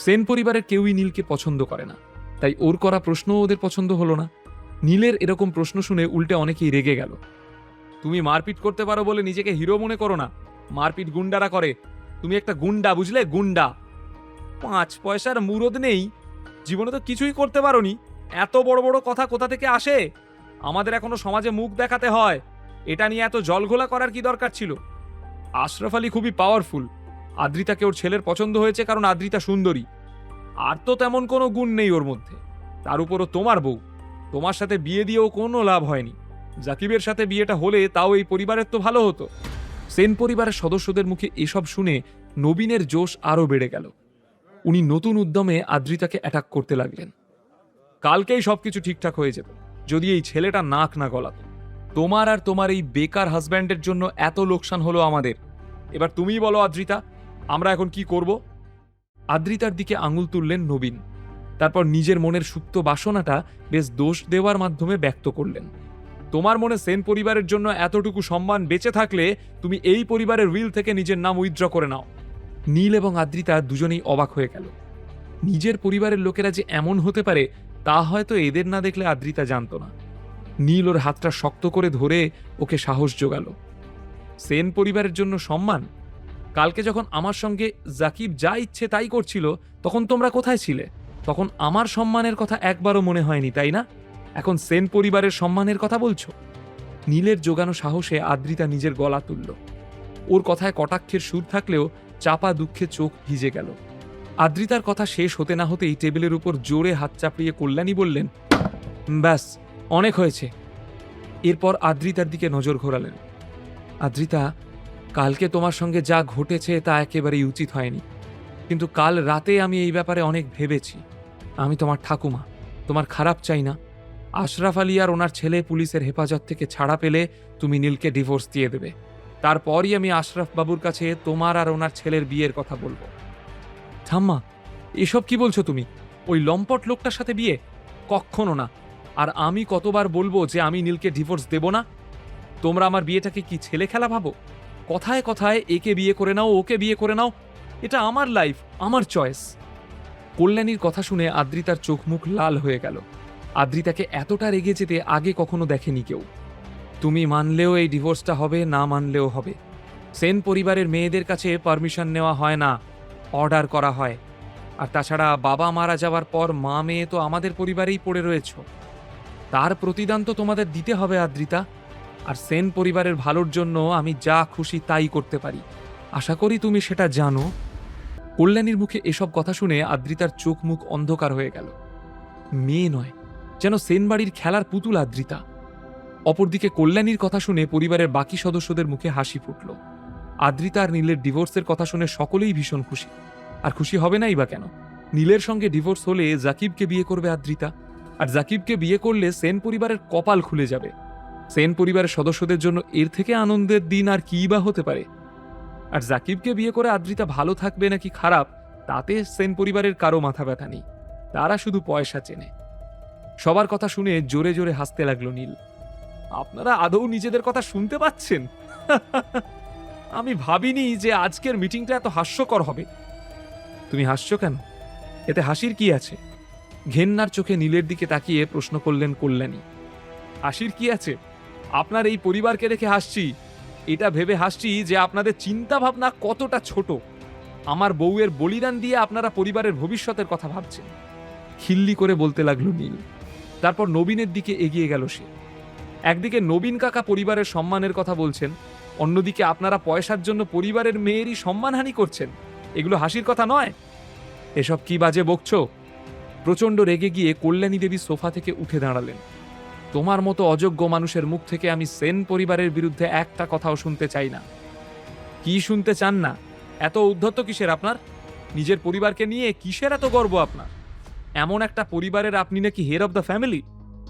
সেন পরিবারের কেউই নীলকে পছন্দ করে না, তাই ওর করা প্রশ্নও ওদের পছন্দ হলো না। নীলের এরকম প্রশ্ন শুনে উল্টে অনেকেই রেগে গেল। তুমি মারপিট করতে পারো বলে নিজেকে হিরো মনে করো না, মারপিট গুন্ডারা করে। তুমি একটা গুন্ডা, বুঝলে, গুন্ডা। 5 পয়সার মুরদ নেই, জীবনে তো কিছুই করতে পারোনি, এত বড় বড় কথা কোথা থেকে আসে? আমাদের এখনো সমাজে মুখ দেখাতে হয়, এটা নিয়ে এত জলঘোলা করার কি দরকার ছিল? আশরাফ আলী খুবই পাওয়ারফুল। আদ্রিতাকে ওর ছেলের পছন্দ হয়েছে কারণ আদ্রিতা সুন্দরী, আর তো তেমন কোনো গুণ নেই ওর মধ্যে। তার উপরও তোমার বউ, তোমার সাথে বিয়ে দিয়েও কোনো লাভ হয়নি। জাকিবের সাথে বিয়েটা হলে তাও এই পরিবারের তো ভালো হতো। সেন পরিবারের সদস্যদের মুখে এসব শুনে নবীনের জোশ আরও বেড়ে গেল। উনি নতুন উদ্যমে আদ্রিতাকে অ্যাটাক করতে লাগলেন। কালকেই সবকিছু ঠিকঠাক হয়ে যেত যদি এই ছেলেটা নাক না গলাতো। তোমার আর তোমার এই বেকার হাজব্যান্ডের জন্য এত লোকসান হলো আমাদের। এবার তুমিই বলো আদ্রিতা, আমরা এখন কি করব? আদ্রিতার দিকে আঙুল তুললেন নবীন। তারপর নিজের মনের সুপ্ত বাসনাটা বেশ দোষ দেওয়ার মাধ্যমে ব্যক্ত করলেন। তোমার মনে সেন পরিবারের জন্য এতটুকু সম্মান বেঁচে থাকলে তুমি এই পরিবারের উইল থেকে নিজের নাম উইথড্র করে নাও। নীল এবং আদ্রিতা দুজনেই অবাক হয়ে গেল। নিজের পরিবারের লোকেরা যে এমন হতে পারে তা হয়তো এদের না দেখলে আদ্রিতা জানত না। নীল ওর হাতটা শক্ত করে ধরে ওকে সাহস জোগাল। সেন পরিবারের জন্য সম্মান? কালকে যখন আমার সঙ্গে জাকিব যা ইচ্ছে তাই করছিল তখন তোমরা কোথায় ছিলে? তখন আমার সম্মানের কথা একবারও মনে হয়নি, তাই না? এখন সেন পরিবারের সম্মানের কথা বলছো? নীলের জোগানো সাহসে আদ্রিতা নিজের গলা তুলল। ওর কথায় কটাক্ষের সুর থাকলেও চাপা দুঃখে চোখ ভিজে গেল। আদ্রিতার কথা শেষ হতে না হতেই টেবিলের উপর জোরে হাত চাপড়িয়ে কল্যাণী বললেন, ব্যাস, অনেক হয়েছে। এরপর আদ্রিতার দিকে নজর ঘোরালেন। আদ্রিতা, কালকে তোমার সঙ্গে যা ঘটেছে তা একেবারেই উচিত হয়নি, কিন্তু কাল রাতে আমি এই ব্যাপারে অনেক ভেবেছি। আমি তোমার ঠাকুমা, তোমার খারাপ চাই না। আশরাফ আলী আর ওনার ছেলে পুলিশের হেফাজত থেকে ছাড়া পেলে তুমি নীলকে ডিভোর্স দিয়ে দেবে। তারপরই আমি আশরাফ বাবুর কাছে তোমার আর ওনার ছেলের বিয়ের কথা বলবো। ঠাম্মা, এসব কি বলছো তুমি? ওই লম্পট লোকটার সাথে বিয়ে? কখনো না। আর আমি কতবার বলবো যে আমি নীলকে ডিভোর্স দেব না? তোমরা আমার বিয়েটাকে কি ছেলে খেলা ভাবো? কথায় কথায় একে বিয়ে করে নাও, ওকে বিয়ে করে নাও। এটা আমার লাইফ, আমার চয়েস। কল্যাণীর কথা শুনে আদ্রিতার চোখ মুখ লাল হয়ে গেল। আদ্রিতাকে এতটা রেগে যেতে আগে কখনো দেখেনি কেউ। তুমি মানলেও এই ডিভোর্সটা হবে, না মানলেও হবে। সেন পরিবারের মেয়েদের কাছে পারমিশন নেওয়া হয় না, অর্ডার করা হয়। আর তাছাড়া বাবা মারা যাওয়ার পর মা মেয়ে তো আমাদের পরিবারেই পড়ে রয়েছ, তার প্রতিদান তো তোমাদের দিতে হবে আদ্রিতা। আর সেন পরিবারের ভালোর জন্য আমি যা খুশি তাই করতে পারি, আশা করি তুমি সেটা জানো। কল্যাণীর মুখে এসব কথা শুনে আদ্রিতার চোখ মুখ অন্ধকার হয়ে গেল। মেয়ে নয়, যেন সেন বাড়ির খেলার পুতুল আদ্রিতা। অপরদিকে কল্যাণীর কথা শুনে পরিবারের বাকি সদস্যদের মুখে হাসি ফুটল। আদ্রিতা আর নীলের ডিভোর্সের কথা শুনে সকলেই ভীষণ খুশি। আর খুশি হবে নাই বা কেন? নীলের সঙ্গে ডিভোর্স হলে জাকিবকে বিয়ে করবে আদ্রিতা, আর জাকিবকে বিয়ে করলে সেন পরিবারের কপাল খুলে যাবে। সেন পরিবারের সদস্যদের জন্য এর থেকে আনন্দের দিন আর কি বা হতে পারে? আর জাকিবকে বিয়ে করে আদ্রিতা ভালো থাকবে নাকি খারাপ, তাতে সেন পরিবারের কারো মাথা ব্যথা নেই। তারা শুধু পয়সা চেনে। সবার কথা শুনে জোরে জোরে হাসতে লাগলো নীল। আপনারা আদৌ নিজেদের কথা শুনতে পাচ্ছেন? আমি ভাবিনি যে আজকের মিটিংটা এত হাস্যকর হবে। তুমি হাসছো কেন? এতে হাসির কি আছে? ঘেন্নার চোখে নীলের দিকে তাকিয়ে প্রশ্ন করলেন কল্যাণী। হাসির কি আছে? আপনার এই পরিবারকে দেখে হাসছি। এটা ভেবে হাসছি যে আপনাদের চিন্তা ভাবনা কতটা ছোট। আমার বউয়ের বলিদান দিয়ে আপনারা পরিবারের ভবিষ্যতের কথা ভাবছেন। খিল্লি করে বলতে লাগলো নীল। তারপর নবীনের দিকে এগিয়ে গেল সে। একদিকে নবীন কাকা পরিবারের সম্মানের কথা বলছেন, অন্যদিকে আপনারা পয়সার জন্য পরিবারের মেয়েরই সম্মানহানি করছেন। এগুলো হাসির কথা নয়। এসব কি বাজে বকছো? প্রচণ্ড রেগে গিয়ে কল্যাণী দেবী সোফা থেকে উঠে দাঁড়ালেন। তোমার মতো অযোগ্য মানুষের মুখ থেকে আমি সেন পরিবারের বিরুদ্ধে একটা কথাও শুনতে চাই না। কি শুনতে চান না? এত উদ্ধত কিসের আপনার? নিজের পরিবারকে নিয়ে কিসের এত গর্ব আপনার? এমন একটা পরিবারের আপনি নাকি হেড অব দ্য ফ্যামিলি।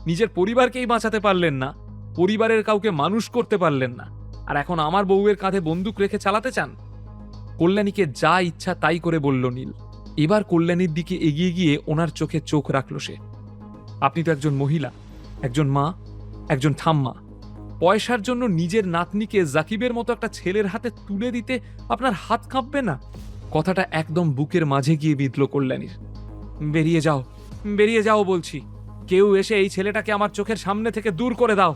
নিজের পরিবারকেই বাঁচাতে পারলেন না, পরিবারের কাউকে মানুষ করতে পারলেন না, আর এখন আমার বউয়ের কাঁধে বন্দুক রেখে চালাতে চান? কল্যাণীকে যা ইচ্ছা তাই করে বলল নীল। এবার কল্যাণীর দিকে এগিয়ে গিয়ে ওনার চোখে চোখ রাখল সে। আপনি তো একজন মহিলা, একজন মা, একজন ঠাম্মা। পয়সার জন্য নিজের নাতনিকে জাকিবের মতো একটা ছেলের হাতে তুলে দিতে আপনার হাত কাঁপবে না? কথাটা একদম বুকের মাঝে গিয়ে বিঁধল কল্যাণীর। বেরিয়ে যাও বলছি। কেউ এসে এই ছেলেটাকে আমার চোখের সামনে থেকে দূর করে দাও।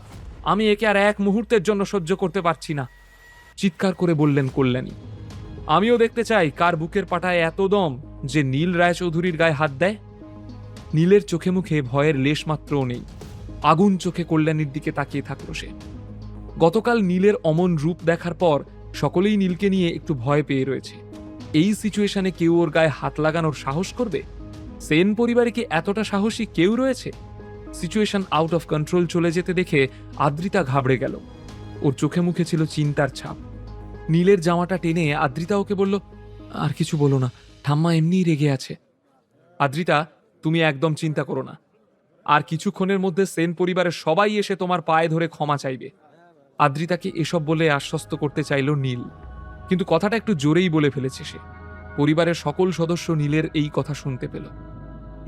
আমি একে আর এক মুহূর্তের জন্য সহ্য করতে পারছি না, চিৎকার করে বললেন কল্যাণী। আমিও দেখতে চাই কার বুকের পাটায় এত দম যে নীল রায়চৌধুরীর গায়ে হাত দেয়। নীলের চোখে মুখে ভয়ের লেশমাত্রও নেই। আগুন চোখে কল্যাণীর দিকে তাকিয়ে থাকল সে। গতকাল নীলের অমন রূপ দেখার পর সকলেই নীলকে নিয়ে একটু ভয় পেয়ে রয়েছে। এই সিচুয়েশনে কেউ ওর গায়ে হাত লাগানোর সাহস করবে? সেন পরিবারে কি এতটা সাহসী কেউ রয়েছে? সিচুয়েশন আউট অফ কন্ট্রোল চলে যেতে দেখে আদ্রিতা ঘাবড়ে গেল। ওর চোখে মুখে ছিল চিন্তার ছাপ। নীলের জামাটা টেনে আদ্রিতা ওকে বলল, আর কিছু বলো না, ঠাম্মা এমনিই রেগে আছে। আদ্রিতা, তুমি একদম চিন্তা করো না। আর কিছুক্ষণের মধ্যে সেন পরিবারের সবাই এসে তোমার পায়ে ধরে ক্ষমা চাইবে। আদ্রিতাকে এসব বলে আশ্বস্ত করতে চাইল নীল, কিন্তু কথাটা একটু জোরেই বলে ফেলেছে সে। পরিবারের সকল সদস্য নীলের এই কথা শুনতে পেল।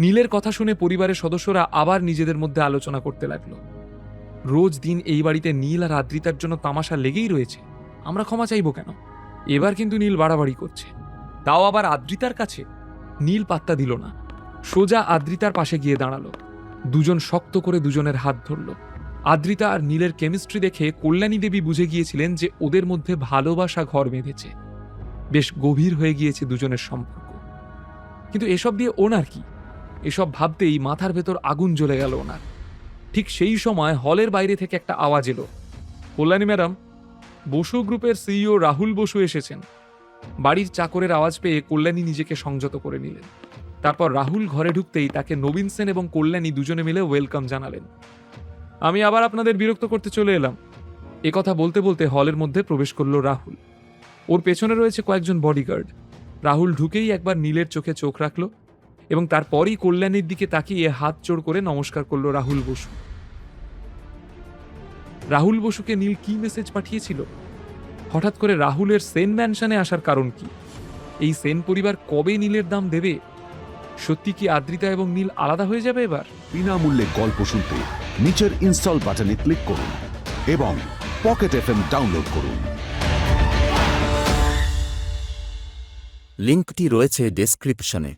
নীলের কথা শুনে পরিবারের সদস্যরা আবার নিজেদের মধ্যে আলোচনা করতে লাগলো। রোজ দিন এই বাড়িতে নীল আর আদ্রিতার জন্য তামাশা লেগেই রয়েছে, আমরা ক্ষমা চাইব কেন? এবার কিন্তু নীল বাড়াবাড়ি করছে, তাও আবার আদ্রিতার কাছে। নীল পাত্তা দিল না, সোজা আদ্রিতার পাশে গিয়ে দাঁড়ালো। দুজন শক্ত করে দুজনের হাত ধরল। আদ্রিতা আর নীলের কেমিস্ট্রি দেখে কল্যাণী দেবী বুঝে গিয়েছিলেন যে ওদের মধ্যে ভালোবাসা ঘর বেঁধেছে, বেশ গভীর হয়ে গিয়েছে দুজনের সম্পর্ক। কিন্তু এসব দিয়ে ওনার কি? এসব ভাবতেই মাথার ভেতর আগুন জ্বলে গেল ওনার। ঠিক সেই সময় হলের বাইরে থেকে একটা আওয়াজ এলো, কল্যাণী ম্যাডাম, বসু গ্রুপের সিইও রাহুল বসু এসেছেন। বাড়ির চাকরের আওয়াজ পেয়ে কল্যাণী নিজেকে সংযত করে নিলেন। তারপর রাহুল ঘরে ঢুকতেই তাকে নবীন সেন এবং কল্যাণী দুজনে মিলে ওয়েলকাম জানালেন। আমি আবার আপনাদের বিরক্ত করতে চলে এলাম। একথা বলতে বলতে হলের মধ্যে প্রবেশ করলো রাহুল। ওর পেছনে রয়েছে কয়েকজন বডিগার্ড। রাহুল ঢুকেই একবার নীলের চোখে চোখ রাখল এবং তারপরই কল্যাণীর দিকে তাকিয়ে হাত জোড় করে নমস্কার করলো রাহুল বসু। রাহুল বসুকে নীল কি মেসেজ পাঠিয়েছিল? হঠাৎ করে রাহুলের সেন ম্যানশনে আসার কারণ কি? এই সেন পরিবার কবে নীলের দাম দেবে? সত্যি কি আদ্রিতা এবং নীল আলাদা হয়ে যাবে এবার? বিনামূল্যে গল্প শুনতে নিচের ইনস্টল বাটনে ক্লিক করুন এবং পকেট এফএম ডাউনলোড করুন। লিঙ্কটি রয়েছে ডেসক্রিপশনে।